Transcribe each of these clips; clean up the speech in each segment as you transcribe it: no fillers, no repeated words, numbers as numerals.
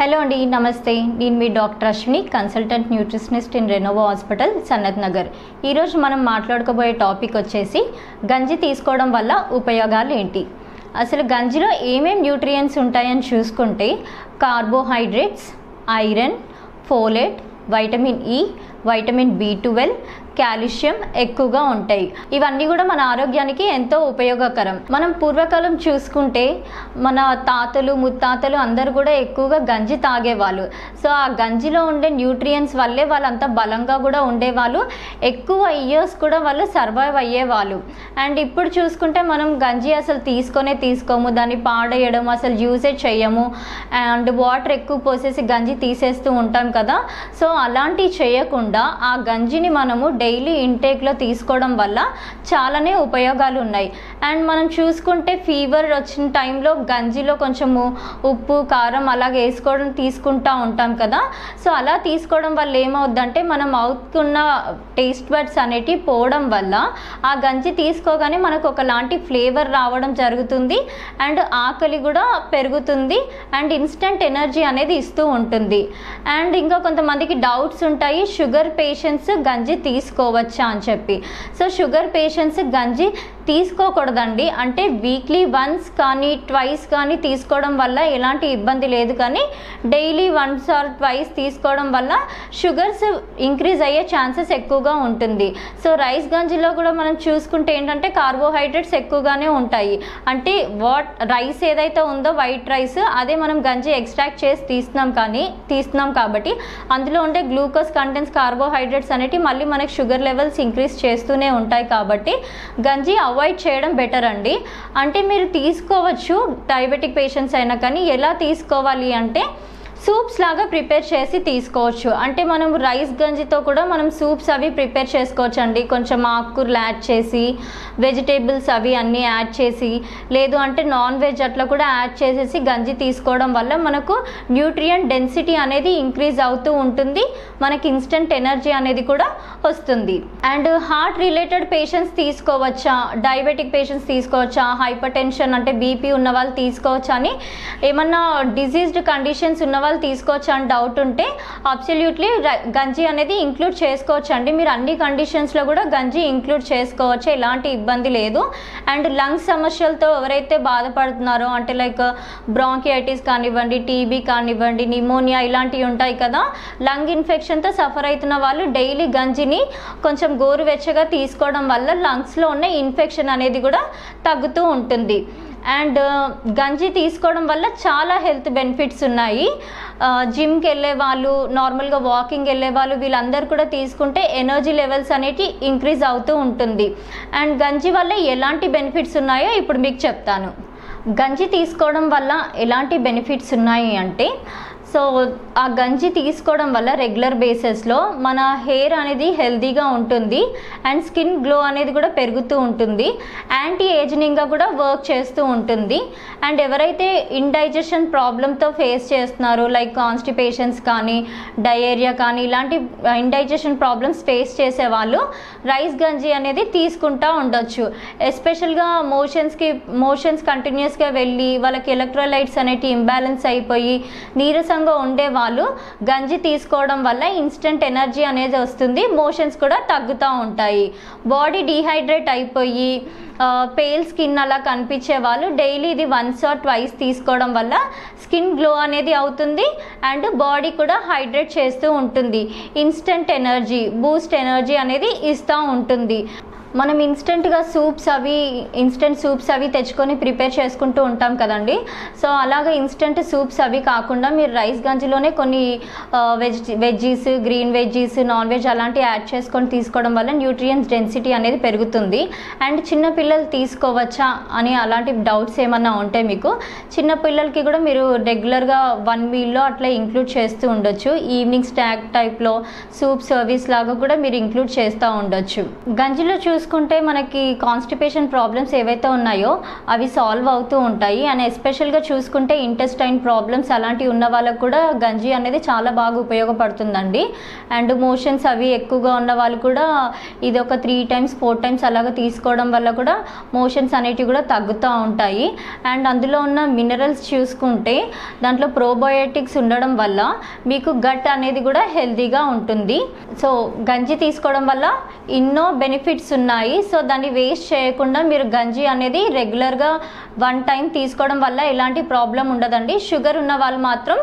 Hello అండి, నమస్తే. నేను మీ doctor Ashwini, consultant nutritionist in Renova hospital, Sanath Nagar. ఈరోజు మనం మాట్లాడుకోబోయే టాపిక్ వచ్చేసి గంజి తీసుకోవడం వల్ల ఉపయోగాలు ఏంటి. అసలు గంజిలో ఏమేమి న్యూట్రియంట్స్ ఉంటాయని చూసుకుంటే carbohydrates, iron, folate, vitamin E, vitamin B12, calcium ఎక్కువగా ఉంటాయి. ఇవన్నీ కూడా మన ఆరోగ్యానికి ఎంతో ఉపయోగకరం. మనం పూర్వకాలం చూసుకుంటే మన తాతలు ముత్తాతలు అందరూ కూడా ఎక్కువగా గంజి తాగేవాళ్ళు. సో ఆ గంజిలో ఉండే న్యూట్రియంట్స్ వల్లే వాళ్ళంతా బలంగా కూడా ఉండేవాళ్ళు, ఎక్కువ ఇయర్స్ కూడా వాళ్ళు సర్వైవ్ అయ్యేవాళ్ళు. అండ్ ఇప్పుడు చూసుకుంటే మనం గంజి అసలు తీసుకోము, దాన్ని పాడేయడం, అసలు యూసేజ్ చేయము, అండ్ వాటర్ ఎక్కువ పోసేసి గంజి తీసేస్తూ ఉంటాం కదా. సో అలాంటివి చేయకుండా ఆ గంజిని మనము డైలీ ఇంటేక్లో తీసుకోవడం వల్ల చాలానే ఉపయోగాలు ఉన్నాయి. అండ్ మనం చూసుకుంటే ఫీవర్ వచ్చిన టైంలో గంజిలో కొంచెము ఉప్పు, కారం అలాగే వేసుకోవడం తీసుకుంటూ ఉంటాం కదా. సో అలా తీసుకోవడం వల్ల ఏమవుద్దంటే మన మౌత్కున్న టేస్ట్ బడ్స్ అనేటివి పోవడం వల్ల ఆ గంజి తీసుకోగానే మనకు ఒకలాంటి ఫ్లేవర్ రావడం జరుగుతుంది, అండ్ ఆకలి కూడా పెరుగుతుంది, అండ్ ఇన్స్టెంట్ ఎనర్జీ అనేది ఇస్తూ ఉంటుంది. అండ్ ఇంకా కొంతమందికి డౌట్స్ ఉంటాయి, షుగర్ పేషెంట్స్ గంజి తీసుకోవచ్చా అని చెప్పి. సో షుగర్ పేషెంట్స్ గంజి తీసుకోకూడదండి. అంటే వీక్లీ వన్స్ కానీ ట్వైస్ కానీ తీసుకోవడం వల్ల ఎలాంటి ఇబ్బంది లేదు, కానీ డైలీ వన్స్ ఆర్ ట్వైస్ తీసుకోవడం వల్ల షుగర్స్ ఇంక్రీజ్ అయ్యే ఛాన్సెస్ ఎక్కువగా ఉంటుంది. సో రైస్ గంజిలో కూడా మనం చూసుకుంటే ఏంటంటే కార్బోహైడ్రేట్స్ ఎక్కువగానే ఉంటాయి. అంటే రైస్ ఏదైతే ఉందో వైట్ రైస్, అదే మనం గంజి ఎక్స్ట్రాక్ట్ చేసి తీస్తున్నాం కాబట్టి అందులో ఉండే గ్లూకోజ్ కంటెంట్స్, కార్బోహైడ్రేట్స్ అనేటివి మళ్ళీ మనకి షుగర్ లెవెల్స్ ఇంక్రీజ్ చేస్తూనే ఉంటాయి. కాబట్టి గంజి అవాయిడ్ చేయడం బెటర్ అండి. అంటే మీరు తీసుకోవచ్చు డయాబెటిక్ పేషెంట్స్ అయినా, కానీ ఎలా తీసుకోవాలి అంటే సూప్స్ లాగా ప్రిపేర్ చేసి తీసుకోవచ్చు. అంటే మనం రైస్ గంజితో కూడా మనం సూప్స్ అవి ప్రిపేర్ చేసుకోవచ్చు అండి. కొంచెం ఆకుకూరలు యాడ్ చేసి, వెజిటేబుల్స్ అవి అన్నీ యాడ్ చేసి, లేదు అంటే నాన్ వెజ్ అట్లా కూడా యాడ్ చేసేసి గంజి తీసుకోవడం వల్ల మనకు న్యూట్రియంట్ డెన్సిటీ అనేది ఇంక్రీజ్ అవుతూ ఉంటుంది, మనకి ఇన్స్టెంట్ ఎనర్జీ అనేది కూడా వస్తుంది. అండ్ హార్ట్ రిలేటెడ్ పేషెంట్స్ తీసుకోవచ్చా, డయాబెటిక్ పేషెంట్స్ తీసుకోవచ్చా, హైపర్ టెన్షన్ అంటే బీపీ ఉన్న వాళ్ళు తీసుకోవచ్చా అని, ఏమన్నా డిజీజ్డ్ కండిషన్స్ ఉన్న తీసుకోవచ్చు అని డౌట్ ఉంటే అబ్సల్యూట్లీ గంజి అనేది ఇంక్లూడ్ చేసుకోవచ్చు అండి. మీరు అన్ని కండిషన్స్లో కూడా గంజి ఇంక్లూడ్ చేసుకోవచ్చు, ఎలాంటి ఇబ్బంది లేదు. అండ్ లంగ్స్ సమస్యలతో ఎవరైతే బాధపడుతున్నారో, అంటే లైక్ బ్రాంకియైటిస్ కానివ్వండి, టీబీ కానివ్వండి, నిమోనియా ఇలాంటివి ఉంటాయి కదా, లంగ్ ఇన్ఫెక్షన్తో సఫర్ అవుతున్న వాళ్ళు డైలీ గంజిని కొంచెం గోరువెచ్చగా తీసుకోవడం వల్ల లంగ్స్లో ఉన్న ఇన్ఫెక్షన్ అనేది కూడా తగ్గుతూ ఉంటుంది. అండ్ గంజి తీసుకోవడం వల్ల చాలా హెల్త్ బెనిఫిట్స్ ఉన్నాయి. జిమ్కి వెళ్ళే వాళ్ళు, నార్మల్గా వాకింగ్ వెళ్ళే వాళ్ళు, వీళ్ళందరూ కూడా తీసుకుంటే ఎనర్జీ లెవెల్స్ అనేవి ఇంక్రీజ్ అవుతూ ఉంటుంది. అండ్ గంజి వల్ల ఎలాంటి బెనిఫిట్స్ ఉన్నాయో ఇప్పుడు మీకు చెప్తాను. గంజి తీసుకోవడం వల్ల ఎలాంటి బెనిఫిట్స్ ఉన్నాయి అంటే, సో ఆ గంజి తీసుకోవడం వల్ల రెగ్యులర్ బేసిస్లో మన హెయిర్ అనేది హెల్తీగా ఉంటుంది, అండ్ స్కిన్ గ్లో అనేది కూడా పెరుగుతూ ఉంటుంది, యాంటీ ఏజింగ్గా కూడా వర్క్ చేస్తూ ఉంటుంది. అండ్ ఎవరైతే ఇండైజెషన్ ప్రాబ్లంతో ఫేస్ చేస్తున్నారో, లైక్ కాన్స్టిపేషన్స్ కానీ, డయేరియా కానీ, ఇలాంటి ఇండైజెషన్ ప్రాబ్లమ్స్ ఫేస్ చేసే వాళ్ళు రైస్ గంజి అనేది తీసుకుంటూ ఉండొచ్చు. ఎస్పెషల్గా మోషన్స్ కంటిన్యూస్గా వెళ్ళి వాళ్ళకి ఎలక్ట్రోలైట్స్ అనేవి ఇంబ్యాలెన్స్ అయిపోయి నీరసంగా ఉండే వాళ్ళు గంజి తీసుకోవడం వల్ల ఇన్స్టెంట్ ఎనర్జీ అనేది వస్తుంది, మోషన్స్ కూడా తగ్గుతూ ఉంటాయి. బాడీ డీహైడ్రేట్ అయిపోయి పేల్ స్కిన్ అలా కనిపించే వాళ్ళు డైలీ ఇది వన్స్ ఆర్ ట్వైస్ తీసుకోవడం వల్ల స్కిన్ గ్లో అనేది అవుతుంది, అండ్ బాడీ కూడా హైడ్రేట్ చేస్తూ ఉంటుంది, ఇన్స్టెంట్ ఎనర్జీ, బూస్ట్ ఎనర్జీ అనేది ఇస్తూ ఉంటుంది. మనం ఇన్స్టెంట్ సూప్స్ అవి తెచ్చుకొని ప్రిపేర్ చేసుకుంటూ ఉంటాం కదండి. సో అలాగే ఇన్స్టెంట్ సూప్స్ అవి కాకుండా మీరు రైస్ గంజిలోనే కొన్ని veggies, green veggies, non veg అలాంటివి యాడ్ చేసుకొని తీసుకోవడం వల్ల న్యూట్రియంట్స్ డెన్సిటీ అనేది పెరుగుతుంది. అండ్ చిన్నపిల్లలు తీసుకోవచ్చా అని అలాంటి డౌట్స్ ఏమన్నా ఉంటే మీకు, చిన్నపిల్లలకి కూడా మీరు రెగ్యులర్గా 1 మీల్లో అట్లా ఇంక్లూడ్ చేస్తూ ఉండొచ్చు. ఈవినింగ్ స్నాక్ టైప్లో సూప్ సర్వీస్ లాగా కూడా మీరు ఇంక్లూడ్ చేస్తూ ఉండొచ్చు. గంజిలో చూసుకుంటే మనకి కాన్స్టిపేషన్ ప్రాబ్లమ్స్ ఏవైతే ఉన్నాయో అవి సాల్వ్ అవుతూ ఉంటాయి. అండ్ ఎస్పెషల్గా చూసుకుంటే ఇంటెస్టైన్ ప్రాబ్లమ్స్ అలాంటివి ఉన్న వాళ్ళకు కూడా గంజి అనేది చాలా బాగా ఉపయోగపడుతుందండి. అండ్ మోషన్స్ అవి ఎక్కువగా ఉన్న వాళ్ళు కూడా ఇది ఒక 3 times 4 times అలాగా తీసుకోవడం వల్ల కూడా మోషన్స్ అనేటివి కూడా తగ్గుతూ ఉంటాయి. అండ్ అందులో ఉన్న మినరల్స్ చూసుకుంటే దాంట్లో ప్రోబయోటిక్స్ ఉండడం వల్ల మీకు గట్ అనేది కూడా హెల్తీగా ఉంటుంది. సో గంజి తీసుకోవడం వల్ల ఎన్నో బెనిఫిట్స్ ఉన్నాయి. సో దాన్ని వేస్ట్ చేయకుండా మీరు గంజి అనేది రెగ్యులర్గా 1 time తీసుకోవడం వల్ల ఎలాంటి ప్రాబ్లం ఉండదండి. షుగర్ ఉన్న వాళ్ళు మాత్రం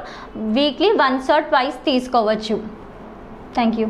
వీక్లీ 1 or 2 తీసుకోవచ్చు. Thank you.